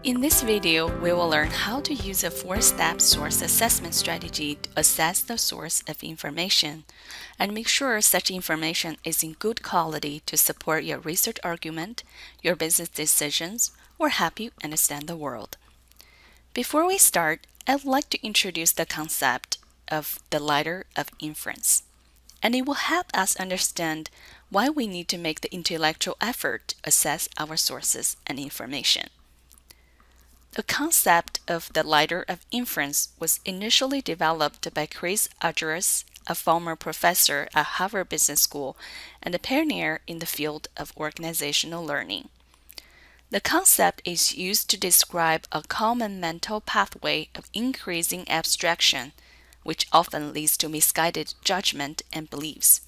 In this video, we will learn how to use a four-step source assessment strategy to assess the source of information and make sure such information is in good quality to support your research argument, your business decisions, or help you understand the world. Before we start, I'd like to introduce the concept of the ladder of inference, and it will help us understand why we need to make the intellectual effort to assess our sources and information. The concept of the ladder of inference was initially developed by Chris Argyris, a former professor at Harvard Business School and a pioneer in the field of organizational learning. The concept is used to describe a common mental pathway of increasing abstraction, which often leads to misguided judgment and beliefs.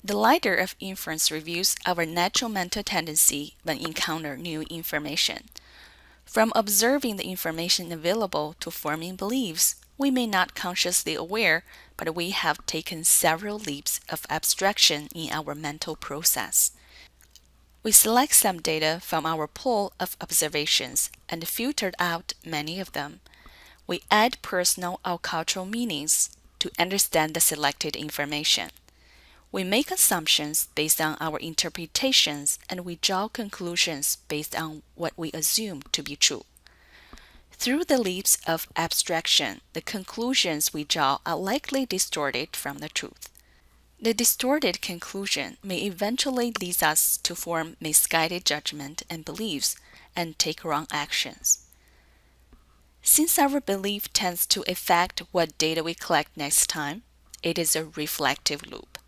The ladder of inference reviews our natural mental tendency when encounter new information. From observing the information available to forming beliefs, we may not consciously aware, but we have taken several leaps of abstraction in our mental process. We select some data from our pool of observations and filtered out many of them. We add personal or cultural meanings to understand the selected information. We make assumptions based on our interpretations and we draw conclusions based on what we assume to be true. Through the leaps of abstraction, the conclusions we draw are likely distorted from the truth. The distorted conclusion may eventually lead us to form misguided judgment and beliefs and take wrong actions. Since our belief tends to affect what data we collect next time, it is a reflective loop.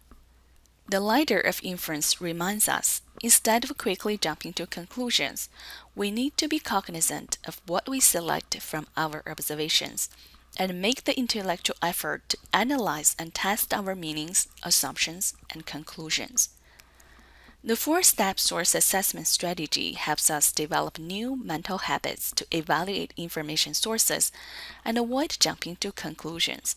The ladder of inference reminds us, instead of quickly jumping to conclusions, we need to be cognizant of what we select from our observations and make the intellectual effort to analyze and test our meanings, assumptions, and conclusions. The four-step source assessment strategy helps us develop new mental habits to evaluate information sources and avoid jumping to conclusions.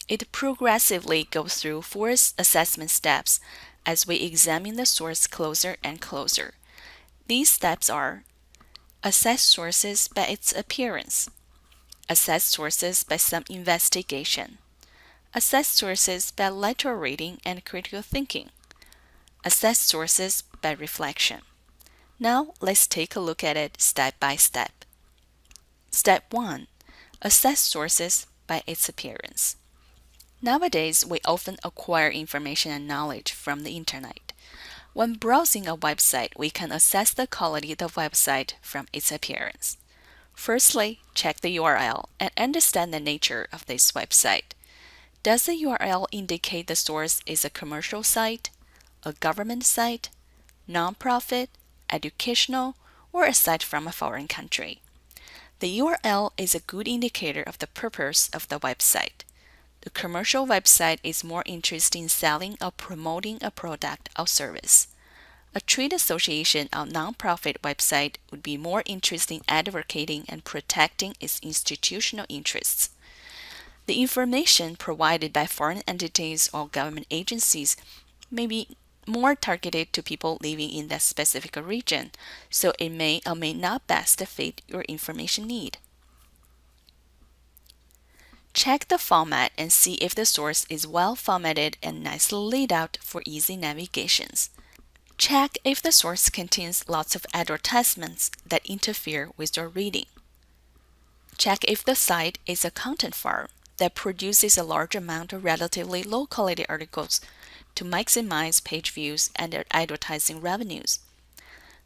It progressively goes through four assessment steps as we examine the source closer and closer. These steps are: assess sources by its appearance, assess sources by some investigation, assess sources by lateral reading and critical thinking, assess sources by reflection. Now let's take a look at it step by step. Step 1. Assess sources by its appearance. Nowadays, we often acquire information and knowledge from the internet. When browsing a website, we can assess the quality of the website from its appearance. Firstly, check the URL and understand the nature of this website. Does the URL indicate the source is a commercial site, a government site, nonprofit, educational, or a site from a foreign country? The URL is a good indicator of the purpose of the website. The commercial website is more interested in selling or promoting a product or service. A trade association or nonprofit website would be more interested in advocating and protecting its institutional interests. The information provided by foreign entities or government agencies may be more targeted to people living in that specific region, so it may or may not best fit your information need. Check the format and see if the source is well formatted and nicely laid out for easy navigations. Check if the source contains lots of advertisements that interfere with your reading. Check if the site is a content farm that produces a large amount of relatively low-quality articles to maximize page views and advertising revenues.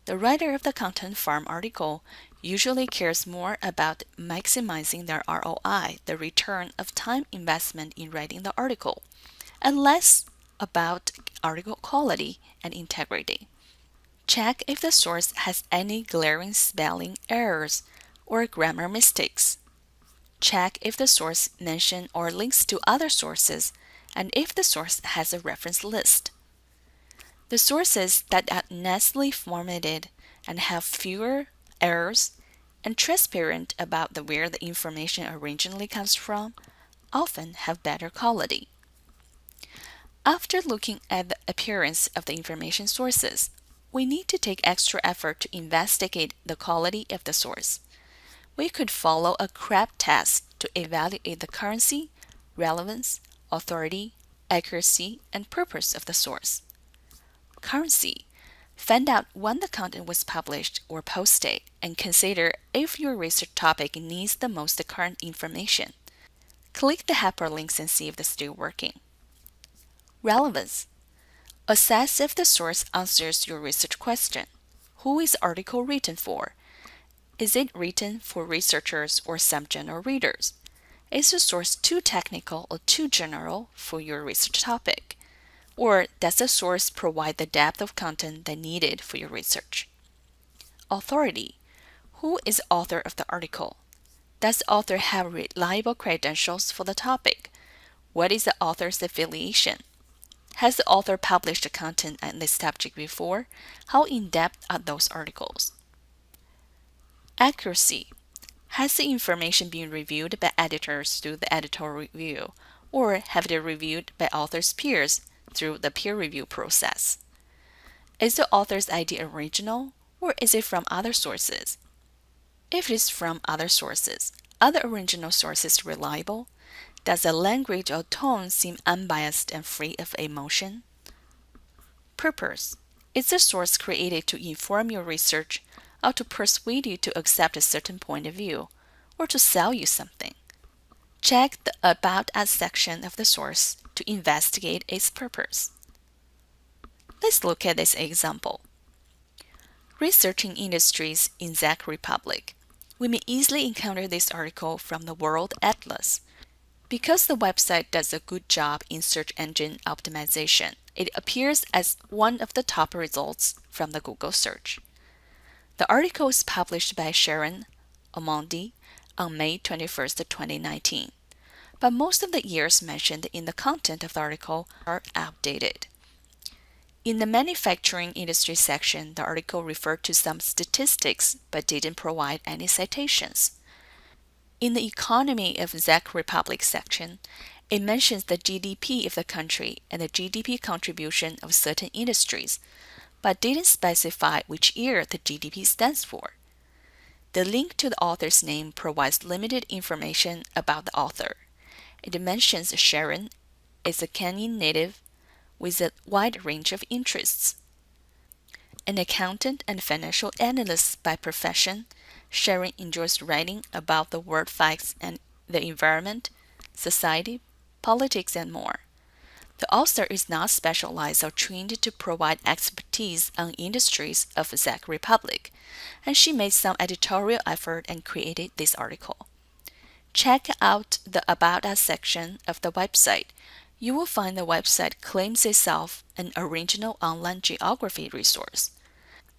The writer of the content farm article usually cares more about maximizing their ROI, the return of time investment in writing the article, and less about article quality and integrity. Check if the source has any glaring spelling errors or grammar mistakes. Check if the source mentions or links to other sources and if the source has a reference list. The sources that are nicely formatted and have fewer errors and transparent about where the information originally comes from often have better quality. After looking at the appearance of the information sources, we need to take extra effort to investigate the quality of the source. we could follow a CRAB test to evaluate the currency, relevance, authority, accuracy, and purpose of the source. Currency. Find out when the content was published or posted and consider if your research topic needs the most current information. Click the hyperlinks and see if they're still working. Relevance. Assess if the source answers your research question. Who is the article written for? Is it written for researchers or some general readers? Is the source too technical or too general for your research topic? Or does the source provide the depth of content that needed for your research? Authority. Who is the author of the article? Does the author have reliable credentials for the topic? What is the author's affiliation? Has the author published the content on this subject before? How in-depth are those articles? Accuracy. Has the information been reviewed by editors through the editorial review, or have they reviewed by author's peers through the peer review process? Is the author's idea original, or is it from other sources? If it is from other sources, are the original sources reliable? Does the language or tone seem unbiased and free of emotion? Purpose. Is the source created to inform your research or to persuade you to accept a certain point of view or to sell you something? Check the About Us section of the source to investigate its purpose. Let's look at this example. Researching industries in Czech Republic. We may easily encounter this article from the World Atlas. Because the website does a good job in search engine optimization, it appears as one of the top results from the Google search. The article is published by Sharon Omondi on May 21, 2019, but most of the years mentioned in the content of the article are outdated. In the manufacturing industry section, the article referred to some statistics but didn't provide any citations. In the Economy of Czech Republic section, it mentions the GDP of the country and the GDP contribution of certain industries, but didn't specify which year the GDP stands for. The link to the author's name provides limited information about the author. It mentions Sharon is a Kenyan native with a wide range of interests. An accountant and financial analyst by profession, Sharon enjoys writing about the world facts and the environment, society, politics, and more. The author is not specialized or trained to provide expertise on industries of the Czech Republic, and she made some editorial effort and created this article. Check out the About Us section of the website. You will find the website claims itself an original online geography resource.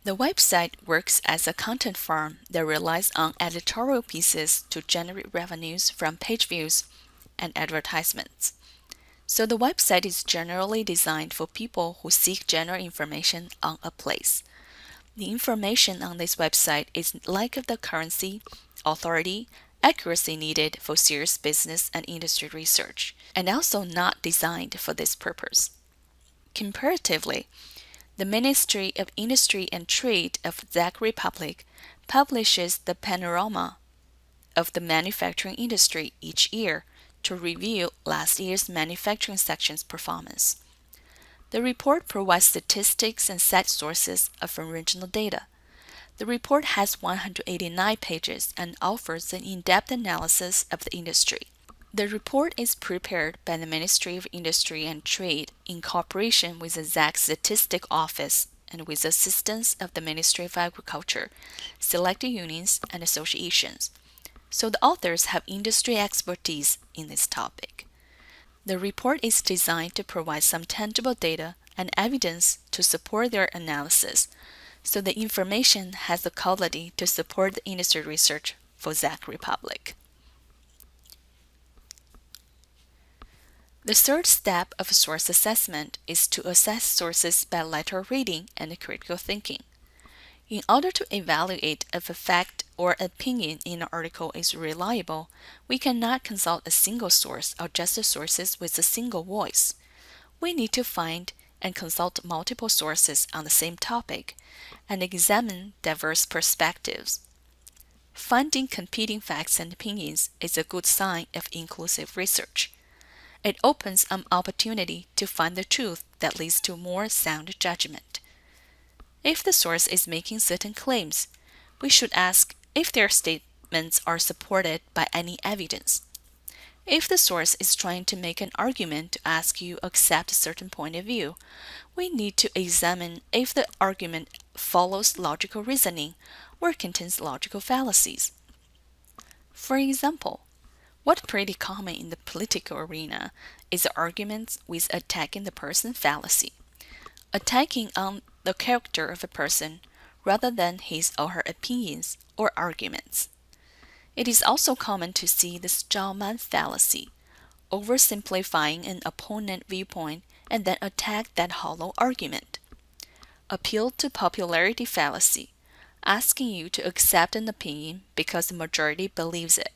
The website works as a content farm that relies on editorial pieces to generate revenues from page views and advertisements. So the website is generally designed for people who seek general information on a place. The information on this website is lack of the currency, authority, accuracy needed for serious business and industry research, and also not designed for this purpose. Comparatively, the Ministry of Industry and Trade of Czech Republic publishes the panorama of the manufacturing industry each year to review last year's manufacturing section's performance. The report provides statistics and set sources of original data. The report has 189 pages and offers an in-depth analysis of the industry. The report is prepared by the Ministry of Industry and Trade in cooperation with the Czech Statistic Office and with the assistance of the Ministry of Agriculture, selected unions, and associations. So the authors have industry expertise in this topic. The report is designed to provide some tangible data and evidence to support their analysis, so the information has the quality to support the industry research for Czech Republic. The third step of source assessment is to assess sources by lateral reading and critical thinking. In order to evaluate if a fact or opinion in an article is reliable, we cannot consult a single source or just the sources with a single voice. We need to find and consult multiple sources on the same topic and examine diverse perspectives. finding competing facts and opinions is a good sign of inclusive research. It opens an opportunity to find the truth that leads to more sound judgment. If the source is making certain claims, we should ask if their statements are supported by any evidence. If the source is trying to make an argument to ask you to accept a certain point of view, we need to examine if the argument follows logical reasoning or contains logical fallacies. For example, what's pretty common in the political arena is arguments with attacking the person fallacy, attacking on the character of a person rather than his or her opinions or arguments. It is also common to see the straw man fallacy, oversimplifying an opponent viewpoint and then attack that hollow argument. Appeal to popularity fallacy, asking you to accept an opinion because the majority believes it.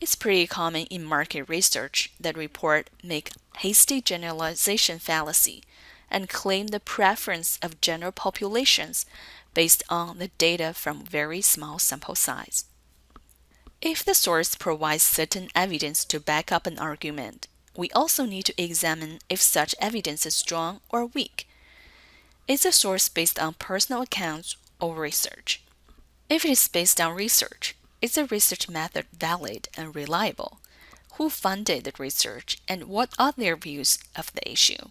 It's pretty common in market research that report make hasty generalization fallacy and claim the preference of general populations based on the data from very small sample size. If the source provides certain evidence to back up an argument, we also need to examine if such evidence is strong or weak. Is the source based on personal accounts or research? If it is based on research, is the research method valid and reliable? Who funded the research and what are their views of the issue?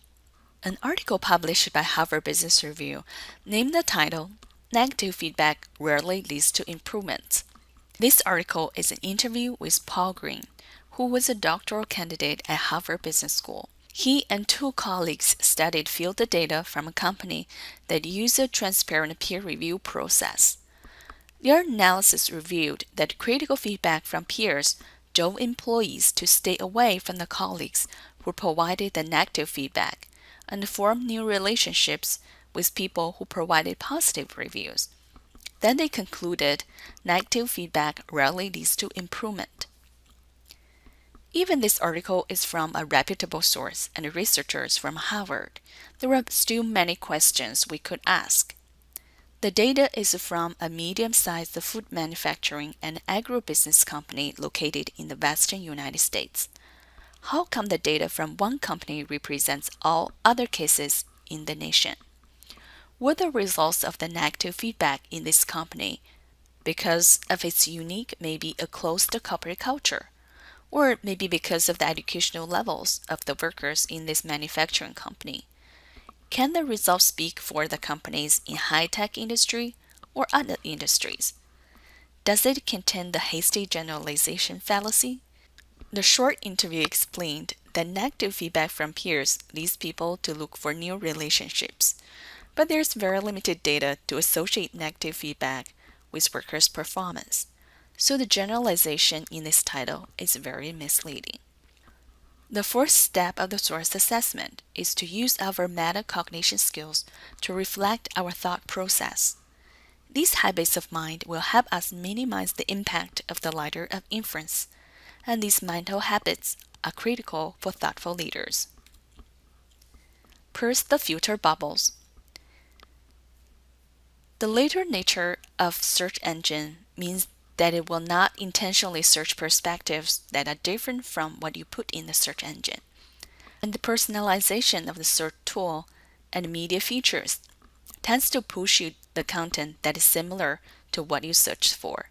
An article published by Harvard Business Review named the title, "Negative Feedback Rarely Leads to Improvements." This article is an interview with Paul Green, who was a doctoral candidate at Harvard Business School. He and two colleagues studied field data from a company that used a transparent peer review process. Their analysis revealed that critical feedback from peers drove employees to stay away from the colleagues who provided the negative feedback and form new relationships with people who provided positive reviews. Then they concluded negative feedback rarely leads to improvement. Even this article is from a reputable source and researchers from Harvard. There are still many questions we could ask. The data is from a medium-sized food manufacturing and agribusiness company located in the western United States. How come the data from one company represents all other cases in the nation? Were the results of the negative feedback in this company because of its unique, maybe a closed corporate culture? Or maybe because of the educational levels of the workers in this manufacturing company? Can the results speak for the companies in high-tech industry or other industries? Does it contain the hasty generalization fallacy? The short interview explained that negative feedback from peers leads people to look for new relationships, but there's very limited data to associate negative feedback with workers' performance. So the generalization in this title is very misleading. The fourth step of the source assessment is to use our metacognition skills to reflect our thought process. These habits of mind will help us minimize the impact of the ladder of inference, and these mental habits are critical for thoughtful leaders. Burst the filter bubbles. The later nature of search engine means that it will not intentionally search perspectives that are different from what you put in the search engine. And the personalization of the search tool and media features tends to push you the content that is similar to what you searched for.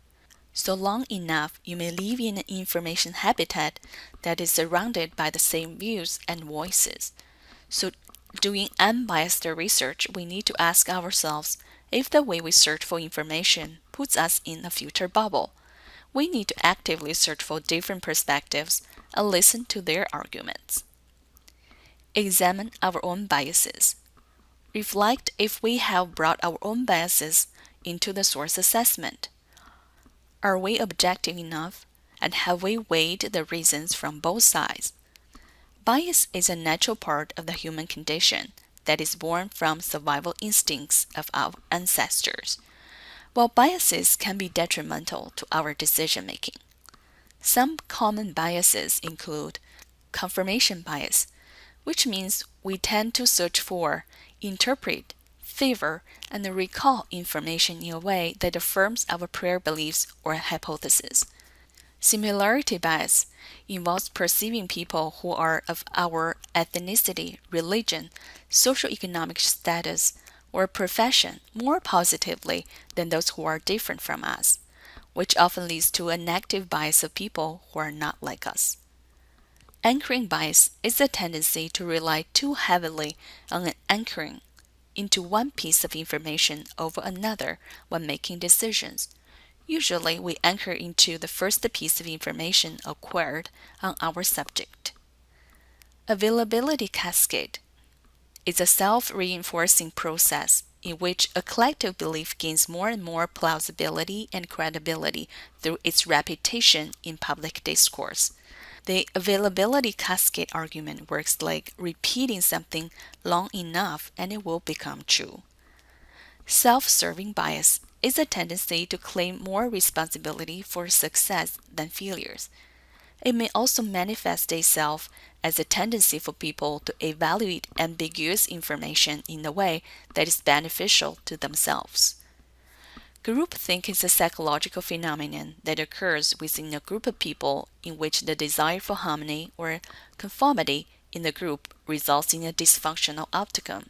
So long enough, you may live in an information habitat that is surrounded by the same views and voices. So doing unbiased research, we need to ask ourselves if the way we search for information puts us in a filter bubble. We need to actively search for different perspectives and listen to their arguments. Examine our own biases. Reflect if we have brought our own biases into the source assessment. Are we objective enough, and have we weighed the reasons from both sides? Bias is a natural part of the human condition that is born from survival instincts of our ancestors, while biases can be detrimental to our decision-making. Some common biases include confirmation bias, which means we tend to search for, interpret, favor, and recall information in a way that affirms our prior beliefs or hypotheses. Similarity bias involves perceiving people who are of our ethnicity, religion, socioeconomic status, or profession more positively than those who are different from us, which often leads to a negative bias of people who are not like us. Anchoring bias is a tendency to rely too heavily on an anchoring into one piece of information over another when making decisions. Usually, we anchor into the first piece of information acquired on our subject. Availability cascade is a self-reinforcing process in which a collective belief gains more and more plausibility and credibility through its repetition in public discourse. The availability cascade argument works like repeating something long enough and it will become true. Self-serving bias is a tendency to claim more responsibility for success than failures. It may also manifest itself as a tendency for people to evaluate ambiguous information in a way that is beneficial to themselves. Groupthink is a psychological phenomenon that occurs within a group of people in which the desire for harmony or conformity in the group results in a dysfunctional outcome.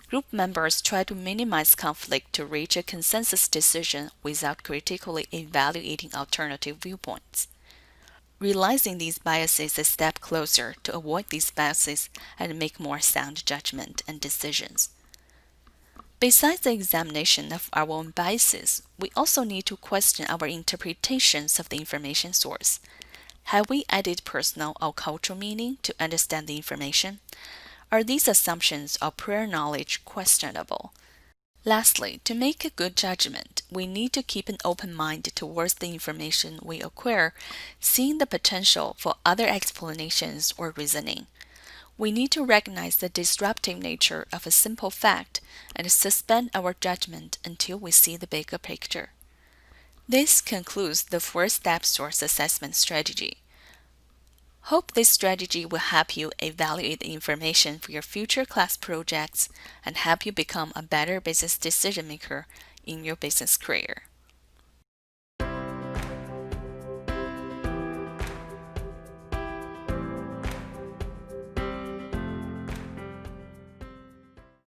Group members try to minimize conflict to reach a consensus decision without critically evaluating alternative viewpoints. Realizing these biases is a step closer to avoid these biases and make more sound judgment and decisions. Besides the examination of our own biases, we also need to question our interpretations of the information source. Have we added personal or cultural meaning to understand the information? Are these assumptions or prior knowledge questionable? Lastly, to make a good judgment, we need to keep an open mind towards the information we acquire, seeing the potential for other explanations or reasoning. We need to recognize the disruptive nature of a simple fact and suspend our judgment until we see the bigger picture. This concludes the 4-step source assessment strategy. Hope this strategy will help you evaluate the information for your future class projects and help you become a better business decision maker in your business career.